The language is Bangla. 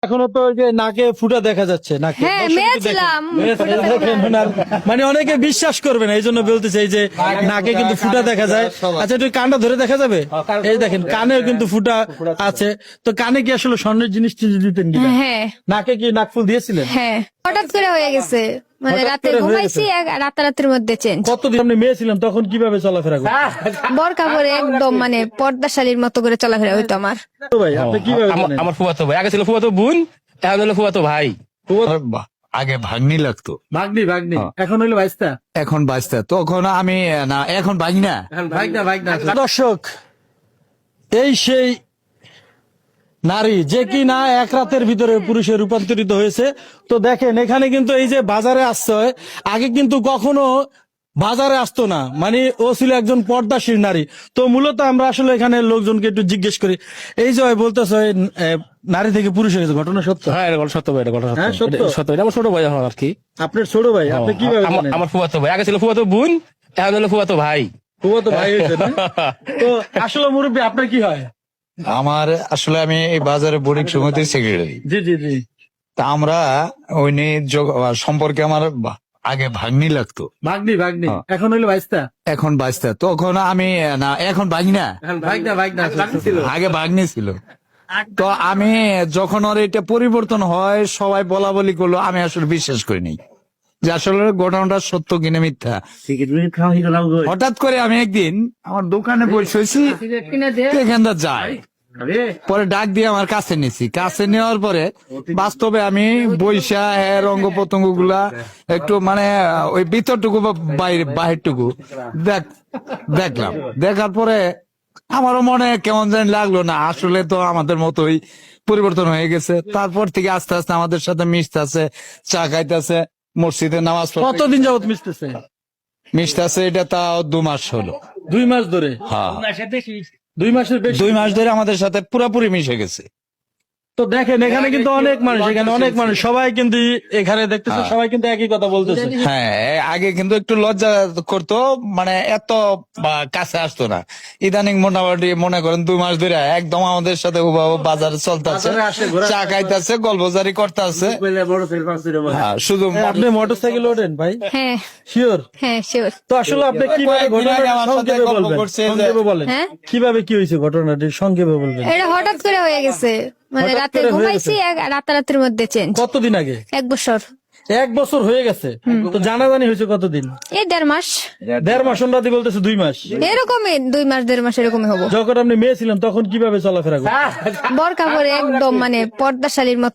এখনো তো ওই যে নাকে ফুটা দেখা যাচ্ছে নাকে হ্যাঁ, দর্শক মেয়ে একটু দেখেন। ছিলাম। দেখেন ওনার মানে অনেকে বিশ্বাস করবে না এই জন্য বলতেছে এই যে নাকে কিন্তু ফুটা দেখা যায়। আচ্ছা একটু কানটা ধরে দেখা যাবে? এই দেখেন কানেও কিন্তু ফুটা আছে। তো কানে কি আসলে স্বর্ণের জিনিস টিনিস দিতেন কিনা? হ্যাঁ নাকে কি নাকফুল দিয়েছিলেন? হ্যাঁ, হঠাৎ করে হয়ে গেছে। মানে হঠাৎ রাতে করে হয়ে ঘুমাইছি, রাতারাতির মধ্যে চেঞ্জ। কতদিন আপনি মেয়ে ছিলেন তখন কিভাবে চলাফেরা করতেন? বরকা পরে একদম মানে পর্দাশালীর মতো করে চলাফেরা হইতো আমার। তো ভাই আপনি কিভাবে জানেন? আমার ফুফাতো ভাই আগে ছিল ফুফাতো বোন, এখন হলো ফুফাতো ভাই। আগে ভাগ্নি লাগতো, ভাগ্নি ভাগ্নি এখন হইলো ভাইস্তা। এখন বাঁচতে তখন আমি না, এখন ভাগনা। দর্শক এই সেই নারী যে কি না এক রাতের ভিতরে পুরুষে রূপান্তরিত হয়েছে। তো দেখেন এখানে কিন্তু এই যে বাজারে আসতে হয়, আগে কিন্তু কখনো বাজারে আসতো না, মানে ও ছিল একজন পর্দাশীল নারী। তো মূলত আমরা আসলে এখানে লোকজনকে একটু জিজ্ঞেস করি, এই যে বলতেছে নারী থেকে পুরুষ হয়ে গেছে, ঘটনা সত্য? হ্যাঁ এটা সত্য ভাই, এটা ঘটনা হ্যাঁ, সত্য। এটা সত্য। এটা আমার ছোট ভাই এখন আর কি। আপনার ছোট ভাই, আপনি কিভাবে জানেন? আমার ফুফাতো ভাই আগে ছিল ফুফাতো বোন, এখন হলো ফুফাতো ভাই। ফুফাতো ভাই হয়েছে না? তো আসলে মুরব্বী আপনার কি হয়? আমার আসলে আমি এই বাজারে বোর্ডিং সমিতির সেক্রেটারি। জি জি জি। তা আমরা ওই নিয়ে সম্পর্কে আমার আগে ভাগ্নি লাগতো, ভাগ্নি ভাগ্নি এখন হইলো ভাইস্তা। এখন বাঁচতে তখন আমি না, এখন ভাগনা। ভাগনা ভাগনা আগে ভাগ্নি ছিল। তো আমি যখন ওর এটা পরিবর্তন হয় সবাই বলা বলি করলো, আমি আসলে বিশ্বাস করিনি যে আসলে ঘটনাটা সত্য কিনা মিথ্যা। হঠাৎ করে আমি একদিন আমার দোকানে বসে হয়েছি, এখানটা যাই, পরে ডাক দিয়ে আমার কাছে নিছি। কাছে নেওয়ার পরে বাস্তবে আমি বৈশা অঙ্গ প্রত্যঙ্গ গুলা একটু মানে ওই ভিতরটুকু বা বাহিরটুকু দেখলাম। দেখার পরে আমারও মনে কেমন জানি লাগলো, না আসলে তো আমাদের মতোই পরিবর্তন হয়ে গেছে। তারপর থেকে আস্তে আস্তে আমাদের সাথে মিশতেছে, চা খাইতেছে, মসজিদে নামাজ কতদিন যাবত মিশতেছে? মিশতেছে, এটা তাও 2 মাস হলো। 2 মাস ধরে? হ্যাঁ, 2 মাসের বেশি। 2 মাস ধরে আমাদের সাথে পুরোপুরি মিশে গেছে। তো দেখেন এখানে কিন্তু অনেক মানুষ, এখানে অনেক মানুষ, সবাই কিন্তু এখানে দেখতেছে, সবাই কিন্তু একই কথা বলতেছে। হ্যাঁ, আগে কিন্তু একটু লজ্জা করতো, মানে এত কাছে আসতো না। ইদানিং মোটামুটি মনে করেন 2 মাস ধরে একদম আমাদের সাথে বাজারে চলতেছে, চা খাইতেছে, গল্পজারি করতেছে। শুধু আপনি মোটরসাইকেল ওঠেন ভাই? হ্যাঁ শিওর? হ্যাঁ শিওর। তো আসলে আপনি কিভাবে ঘটনাটা সংক্ষেপে বলবেন? সংক্ষেপে বলেন, হ্যাঁ? কিভাবে কি হয়েছে ঘটনাটি সংক্ষেপে বলবেন। এটা হঠাৎ করে হয়ে গেছে। মানে হঠাৎ রাতে করে হয়ে ঘুমাইছি, রাতারাতির মধ্যে চেঞ্জ। কতদিন আগে? 1 বছর। 1 বছর হয়ে গেছে। তো জানাজানি হয়েছে কতদিন? এই 1.5 মাস। 1.5 মাস ওনারা বলতেছে 2 মাস। এরকমই 2 মাস 1.5 মাস এরকমই হবো। যখন আপনি মেয়ে ছিলেন তখন কিভাবে চলাফেরা করতেন? বরকা পরে একদম মানে পর্দাশালীর মতো